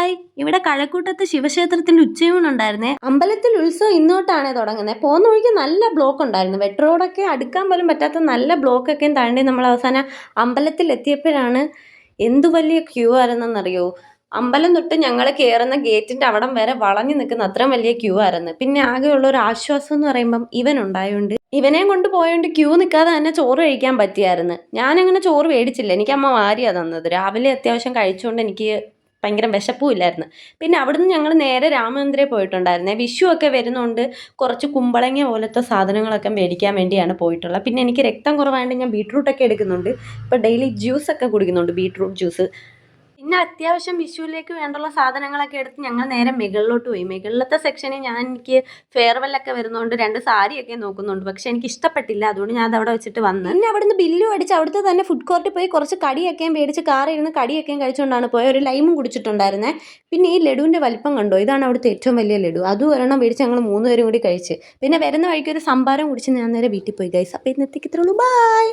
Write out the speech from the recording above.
Hi, ഇവിടെ കഴക്കൂട്ടത്ത് ശിവക്ഷേത്രത്തിൽ ഉച്ചയൂണുണ്ടായിരുന്നേ. അമ്പലത്തിൽ ഉത്സവം ഇന്നോട്ടാണ് തുടങ്ങുന്നത്. പോകുന്ന വഴിക്ക് നല്ല ബ്ലോക്ക് ഉണ്ടായിരുന്നു. വെട്ട് റോഡൊക്കെ അടുക്കാൻ പോലും പറ്റാത്ത നല്ല ബ്ലോക്കൊക്കെ താണ്ടി നമ്മൾ അവസാനം അമ്പലത്തിൽ എത്തിയപ്പോഴാണ് എന്തു വലിയ ക്യൂ ആയിരുന്നെന്നറിയോ. അമ്പലം തൊട്ട് ഞങ്ങൾ കയറുന്ന ഗേറ്റിന്റെ അവിടം വരെ വളഞ്ഞു നിൽക്കുന്ന അത്രയും വലിയ ക്യൂ ആയിരുന്നു. പിന്നെ ആകെയുള്ള ഒരു ആശ്വാസം എന്ന് പറയുമ്പം ഇവൻ ഉണ്ടായോണ്ട്, ഇവനെയും കൊണ്ട് പോയോണ്ട് ക്യൂ നിൽക്കാതെ തന്നെ ചോറ് കഴിക്കാൻ പറ്റിയായിരുന്നു. ഞാനങ്ങനെ ചോറ് മേടിച്ചില്ല, എനിക്ക് അമ്മ വാരിയാണ് തന്നത്. രാവിലെ അത്യാവശ്യം കഴിച്ചുകൊണ്ട് എനിക്ക് ഭയങ്കര വിശപ്പും ഇല്ലായിരുന്നു. പിന്നെ അവിടുന്ന് ഞങ്ങൾ നേരെ രാമമന്ദിരേ പോയിട്ടുണ്ടായിരുന്നേ. വിഷു ഒക്കെ വരുന്നതുകൊണ്ട് കുറച്ച് കുമ്പളങ്ങ പോലത്തെ സാധനങ്ങളൊക്കെ മേടിക്കാൻ വേണ്ടിയാണ് പോയിട്ടുള്ളത്. പിന്നെ എനിക്ക് രക്തം കുറവായതുകൊണ്ട് ഞാൻ ബീട്രൂട്ടൊക്കെ എടുക്കുന്നുണ്ട്. ഇപ്പോൾ ഡെയിലി ജ്യൂസൊക്കെ കുടിക്കുന്നുണ്ട്, ബീട്രൂട്ട് ജ്യൂസ്. പിന്നെ അത്യാവശ്യം വിഷുവിലേക്ക് വേണ്ടുള്ള സാധനങ്ങളൊക്കെ എടുത്ത് ഞങ്ങൾ നേരെ മുകളിലോട്ട് പോയി. മുകളിലത്തെ സെക്ഷനിൽ എനിക്ക് ഫെയർവെല്ലൊക്കെ വരുന്നതുകൊണ്ട് 2 സാരിയൊക്കെ നോക്കുന്നുണ്ട്. പക്ഷെ എനിക്ക് ഇഷ്ടപ്പെട്ടില്ല, അതുകൊണ്ട് ഞാൻ അത് അവിടെ വെച്ചിട്ട് വന്ന്. പിന്നെ അവിടുന്ന് ബില്ലും അടിച്ച് അവിടുത്തെ തന്നെ ഫുഡ് കോർട്ടിൽ പോയി കുറച്ച് കടിയൊക്കെ മേടിച്ച് കാറിൽ ഇരുന്ന് കടിയൊക്കെ കഴിച്ചുകൊണ്ടാണ് പോയത്. ഒരു ലൈമും കുടിച്ചിട്ടുണ്ടായിരുന്നേ. പിന്നെ ഈ ലഡുവിൻ്റെ വലിപ്പം കണ്ടോ, ഇതാണ് അവിടുത്തെ ഏറ്റവും വലിയ ലഡു. അതും ഒരെണ്ണം മേടിച്ച് ഞങ്ങൾ 3 പേരും കൂടി കഴിച്ച്. പിന്നെ വരുന്ന വഴിക്ക് ഒരു സംഭാരം കുടിച്ച് ഞാൻ നേരെ വീട്ടിൽ പോയി ഗൈസ്. അപ്പോൾ ഇന്നത്തേക്ക് ഇത്രയുള്ളൂ. ബൈ.